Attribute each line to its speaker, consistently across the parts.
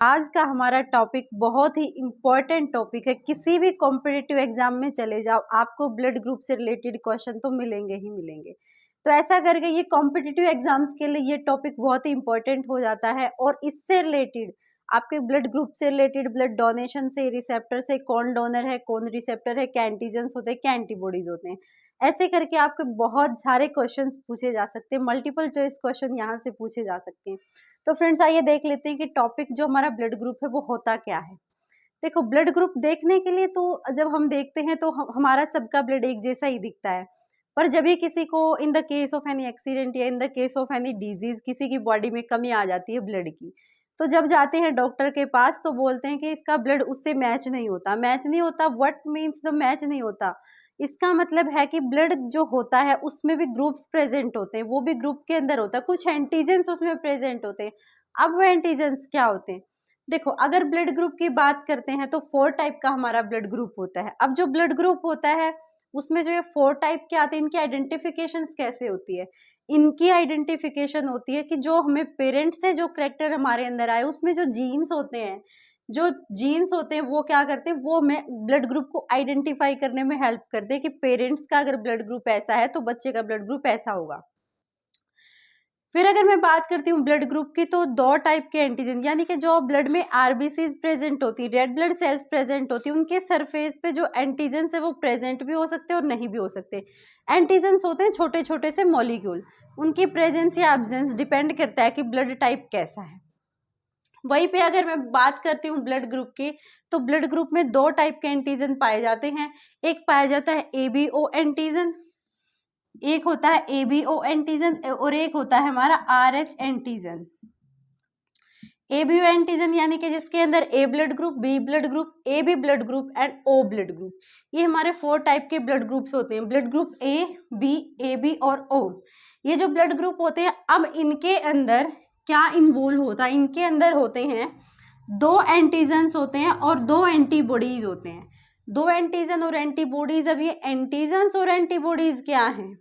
Speaker 1: आज का हमारा टॉपिक बहुत ही इम्पोर्टेंट टॉपिक है। किसी भी कॉम्पिटिटिव एग्जाम में चले जाओ, आपको ब्लड ग्रुप से रिलेटेड क्वेश्चन तो मिलेंगे ही मिलेंगे। तो ऐसा करके ये कॉम्पिटिटिव एग्जाम्स के लिए ये टॉपिक बहुत ही इम्पोर्टेंट हो जाता है। और इससे रिलेटेड आपके ब्लड ग्रुप से रिलेटेड, ब्लड डोनेशन से, रिसेप्टर से, कौन डोनर है, कौन रिसेप्टर है, क्या एंटीजन्स होते हैं, क्या एंटीबॉडीज होते हैं, ऐसे करके आपके बहुत सारे क्वेश्चंस पूछे जा सकते हैं। मल्टीपल चॉइस क्वेश्चन यहाँ से पूछे जा सकते हैं। तो फ्रेंड्स, आइए देख लेते हैं कि टॉपिक जो हमारा ब्लड ग्रुप है वो होता क्या है। देखो, ब्लड ग्रुप देखने के लिए तो जब हम देखते हैं तो हमारा सबका ब्लड एक जैसा ही दिखता है। पर जब भी किसी को in the case of any accident या in the case of any disease किसी की बॉडी में कमी आ जाती है ब्लड की, तो जब जाते हैं डॉक्टर के पास तो बोलते हैं कि इसका ब्लड उससे मैच नहीं होता। मैच नहीं होता, व्हाट मीन्स द मैच नहीं होता? इसका मतलब है कि ब्लड जो होता है उसमें भी ग्रुप्स प्रेजेंट होते हैं, वो भी ग्रुप के अंदर होता है, कुछ एंटीजेंस उसमें प्रेजेंट होते हैं। अब वो एंटीजेंस क्या होते हैं? देखो, अगर ब्लड ग्रुप की बात करते हैं तो 4 टाइप का हमारा ब्लड ग्रुप होता है। अब जो ब्लड ग्रुप होता है उसमें जो ये 4 टाइप के आते हैं, इनकी आइडेंटिफिकेशन कैसे होती है? इनकी आइडेंटिफिकेशन होती है कि जो हमें पेरेंट्स से जो करेक्टर हमारे अंदर आए उसमें जो जीन्स होते हैं, वो क्या करते हैं, वो हमें ब्लड ग्रुप को आइडेंटिफाई करने में हेल्प करते हैं कि पेरेंट्स का अगर ब्लड ग्रुप ऐसा है तो बच्चे का ब्लड ग्रुप ऐसा होगा। फिर अगर मैं बात करती हूँ ब्लड ग्रुप की, तो 2 टाइप के एंटीजन, यानी कि जो ब्लड में आरबीसीज प्रेजेंट होती है, रेड ब्लड सेल्स प्रेजेंट होती है, उनके सरफेस पे जो एंटीजन्स है वो प्रेजेंट भी हो सकते हैं और नहीं भी हो सकते। एंटीजन्स होते हैं छोटे छोटे से मॉलिक्यूल, उनकी प्रेजेंस या एब्सेंस डिपेंड करता है कि ब्लड टाइप कैसा है। वहीं पे अगर मैं बात करती हूँ ब्लड ग्रुप की, तो ब्लड ग्रुप में 2 टाइप के एंटीजन पाए जाते हैं। एक पाया जाता है एबीओ एंटीजन, एक होता है एबीओ एंटीजन, और एक होता है हमारा आरएच एंटीजन। एबीओ एंटीजन यानी कि जिसके अंदर A blood group, B blood group, A B blood group and O blood group, ये हमारे 4 टाइप के ब्लड ग्रुप्स होते हैं। Blood group A, B, A B और ओ, ये जो ब्लड ग्रुप होते हैं, अब इनके अंदर क्या इन्वॉल्व होता है? इनके अंदर होते हैं 2 एंटीजन्स होते हैं और 2 एंटीबॉडीज होते हैं। 2 एंटीजन और एंटीबॉडीज। अब ये एंटीजन्स और एंटीबॉडीज क्या हैं?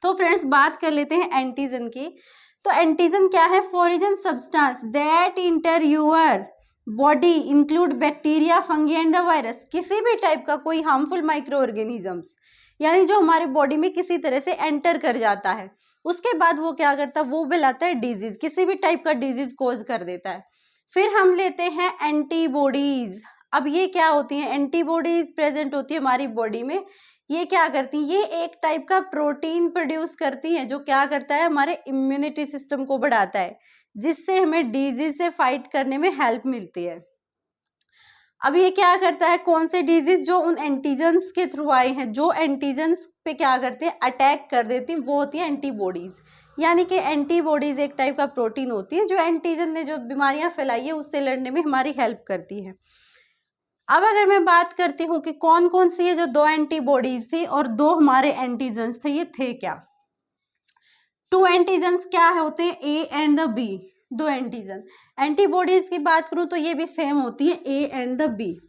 Speaker 1: तो फ्रेंड्स, बात कर लेते हैं एंटीजन की। तो एंटीजन क्या है? Foreign substance that enter your body include bacteria, fungi and the virus. किसी भी टाइप का कोई हार्मफुल माइक्रो ऑर्गेनिजम्स, यानी जो हमारे बॉडी में किसी तरह से एंटर कर जाता है, उसके बाद वो क्या करता है? वो बुलाता है डिजीज, किसी भी टाइप का डिजीज कोज कर देता है। फिर हम लेते हैं एंटीबॉडीज। अब ये क्या होती हैं? एंटीबॉडीज प्रेजेंट होती है हमारी बॉडी में। ये क्या करती है? ये एक टाइप का प्रोटीन प्रोड्यूस करती है जो क्या करता है? हमारे इम्यूनिटी सिस्टम को बढ़ाता है, जिससे हमें डिजीज से फाइट करने में हेल्प मिलती है। अब ये क्या करता है? कौन से डिजीज जो उन एंटीजन्स के थ्रू आए हैं, जो एंटीजन्स पे क्या करते हैं? अटैक कर देती है, वो होती है एंटीबॉडीज। यानी कि एंटीबॉडीज एक टाइप का प्रोटीन होती है जो एंटीजन ने जो बीमारियां फैलाई है उससे लड़ने में हमारी हेल्प करती है। अब अगर मैं बात करती हूँ कि कौन कौन सी ये जो 2 एंटीबॉडीज थी और 2 हमारे एंटीजन्स थे, ये थे क्या? 2 एंटीजन्स क्या होते हैं? A and the B, 2 antigen. Antibodies की बात करूं तो ये भी सेम होती है, ए एंड द बी।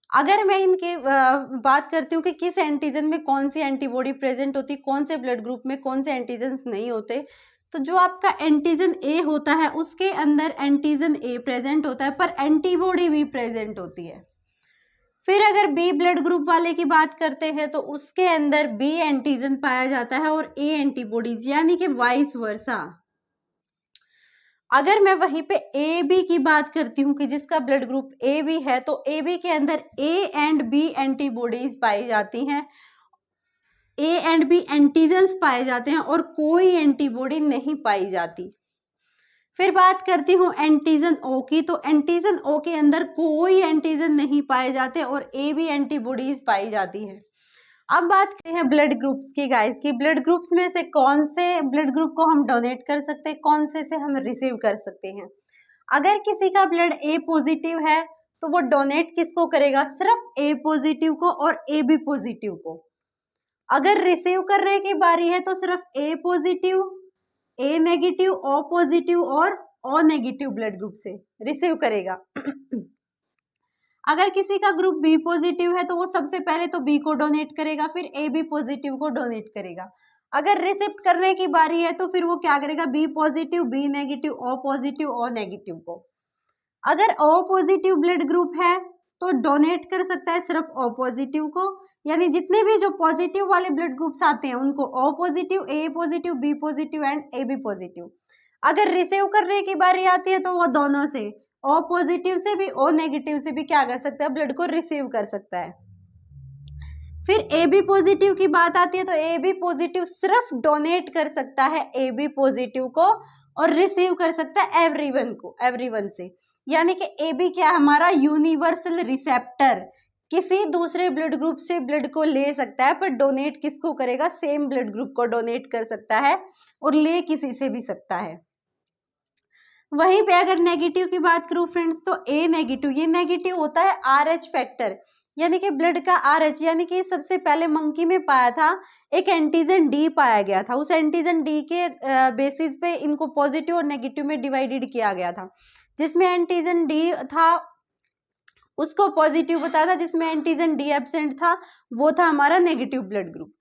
Speaker 1: अगर मैं इनकी बात करती हूँ कि किस एंटीजन में कौन सी एंटीबॉडी प्रेजेंट होती, कौन से ब्लड ग्रुप में कौन से एंटीजन्स नहीं होते, तो जो आपका एंटीजन ए होता है उसके अंदर एंटीजन ए प्रेजेंट होता है, पर एंटीबॉडी भी प्रेजेंट होती है। फिर अगर बी ब्लड ग्रुप वाले की बात करते हैं तो उसके अंदर बी एंटीजन पाया जाता है और ए एंटीबॉडीज, यानी कि वाइस वर्सा। अगर मैं वहीं पे ए बी की बात करती हूँ कि जिसका ब्लड ग्रुप ए बी है, तो ए बी के अंदर ए एंड बी एंटीबॉडीज पाई जाती हैं, ए एंड बी एंटीजन्स पाए जाते हैं और कोई एंटीबॉडी नहीं पाई जाती। फिर बात करती हूँ एंटीजन ओ की, तो एंटीजन ओ के अंदर कोई एंटीजन नहीं पाए जाते और ए बी एंटीबॉडीज पाई जाती है। अब बात करते हैं ब्लड ग्रुप्स की गाइस की। ब्लड ग्रुप्स में से कौन से ब्लड ग्रुप को हम डोनेट कर सकते हैं, कौन से हम रिसीव कर सकते हैं? अगर किसी का ब्लड ए पॉजिटिव है तो वो डोनेट किसको करेगा? सिर्फ ए पॉजिटिव को और ए बी पॉजिटिव को। अगर रिसीव करने की बारी है तो सिर्फ ए पॉजिटिव, ए नेगेटिव, ओ पॉजिटिव और ओ नेगेटिव ब्लड ग्रुप से रिसीव करेगा। अगर किसी का ग्रुप बी पॉजिटिव है तो वो सबसे पहले तो बी को डोनेट करेगा, फिर ए बी पॉजिटिव को डोनेट करेगा। अगर रिसिप्ट करने की बारी है तो फिर वो क्या करेगा? B positive, B negative, O positive, O negative को। अगर ओ पॉजिटिव ब्लड ग्रुप है तो डोनेट कर सकता है सिर्फ ओ पॉजिटिव को, यानी जितने भी जो पॉजिटिव वाले ब्लड ग्रुप्स आते हैं उनको O positive, A positive, B positive and A B positive. अगर रिसीव करने की बारी आती है तो वो दोनों से, ओ पॉजिटिव से भी ओ नेगेटिव से भी क्या कर सकता है, ब्लड को रिसीव कर सकता है। फिर ए बी पॉजिटिव की बात आती है तो ए बी पॉजिटिव सिर्फ डोनेट कर सकता है ए बी पॉजिटिव को और रिसीव कर सकता है एवरीवन को, एवरीवन से। यानी कि ए बी क्या, हमारा यूनिवर्सल रिसेप्टर, किसी दूसरे ब्लड ग्रुप से ब्लड को ले सकता है पर डोनेट किसको करेगा, सेम ब्लड ग्रुप को डोनेट कर सकता है और ले किसी से भी सकता है। वहीं पे अगर नेगेटिव की बात करूं फ्रेंड्स तो ए नेगेटिव, ये नेगेटिव होता है RH फैक्टर, यानी कि ब्लड का RH, यानी कि सबसे पहले मंकी में पाया था एक एंटीजन डी पाया गया था, उस एंटीजन डी के बेसिस पे इनको पॉजिटिव और नेगेटिव में डिवाइडेड किया गया था। जिसमें एंटीजन डी था उसको पॉजिटिव बताया था, जिसमें एंटीजन डी एब्सेंट था वो था हमारा नेगेटिव ब्लड ग्रुप।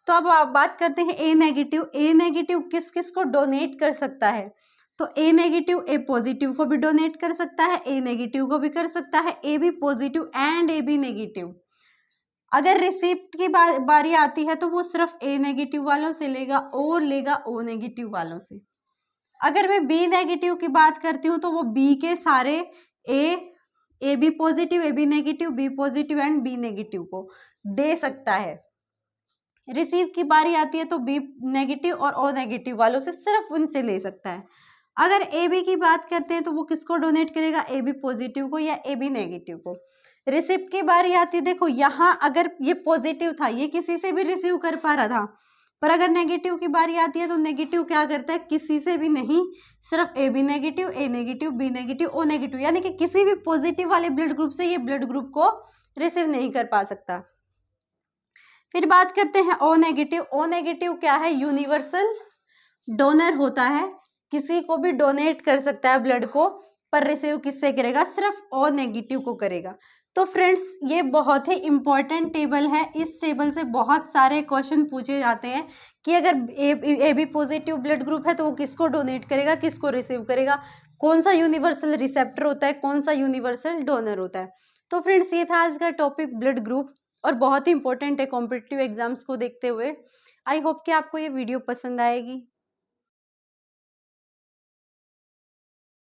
Speaker 1: तो अब आप बात करते हैं ए नेगेटिव। ए नेगेटिव किस किस को डोनेट कर सकता है, तो ए नेगेटिव ए पॉजिटिव को भी डोनेट कर सकता है, ए नेगेटिव को भी कर सकता है, A B positive and A B negative. अगर रिसिप्ट की बारी आती है तो वो सिर्फ ए नेगेटिव वालों से लेगा और लेगा ओ नेगेटिव वालों से। अगर मैं बी नेगेटिव की बात करती हूँ तो वो बी के सारे A B positive, A B negative, B positive and B negative को दे सकता है। रिसीव की बारी आती है तो बी नेगेटिव और ओ नेगेटिव वालों से सिर्फ उनसे ले सकता है। अगर ए बी की बात करते हैं तो वो किसको डोनेट करेगा, ए बी पॉजिटिव को या ए बी नेगेटिव को। रिसिप्ट की बारी आती है, देखो यहाँ अगर ये पॉजिटिव था ये किसी से भी रिसीव कर पा रहा था, पर अगर नेगेटिव की बारी आती है तो नेगेटिव क्या करता है, किसी से भी नहीं, सिर्फ A B negative, A negative, B negative, O negative, यानी कि किसी भी पॉजिटिव वाले ब्लड ग्रुप से ये ब्लड ग्रुप को रिसीव नहीं कर पा सकता। फिर बात करते हैं ओ नेगेटिव। ओ नेगेटिव क्या है, यूनिवर्सल डोनर होता है, किसी को भी डोनेट कर सकता है ब्लड को, पर रिसीव किससे करेगा, सिर्फ ओ नेगेटिव को करेगा। तो फ्रेंड्स ये बहुत ही इंपॉर्टेंट टेबल है, इस टेबल से बहुत सारे क्वेश्चन पूछे जाते हैं कि अगर A B positive blood group है तो वो किसको डोनेट करेगा, किसको रिसीव करेगा, कौन सा यूनिवर्सल रिसेप्टर होता है, कौन सा यूनिवर्सल डोनर होता है। तो फ्रेंड्स ये था आज का टॉपिक ब्लड ग्रुप और बहुत ही इंपॉर्टेंट है कॉम्पिटिटिव एग्जाम्स को देखते हुए। आई होप कि आपको ये वीडियो पसंद आएगी।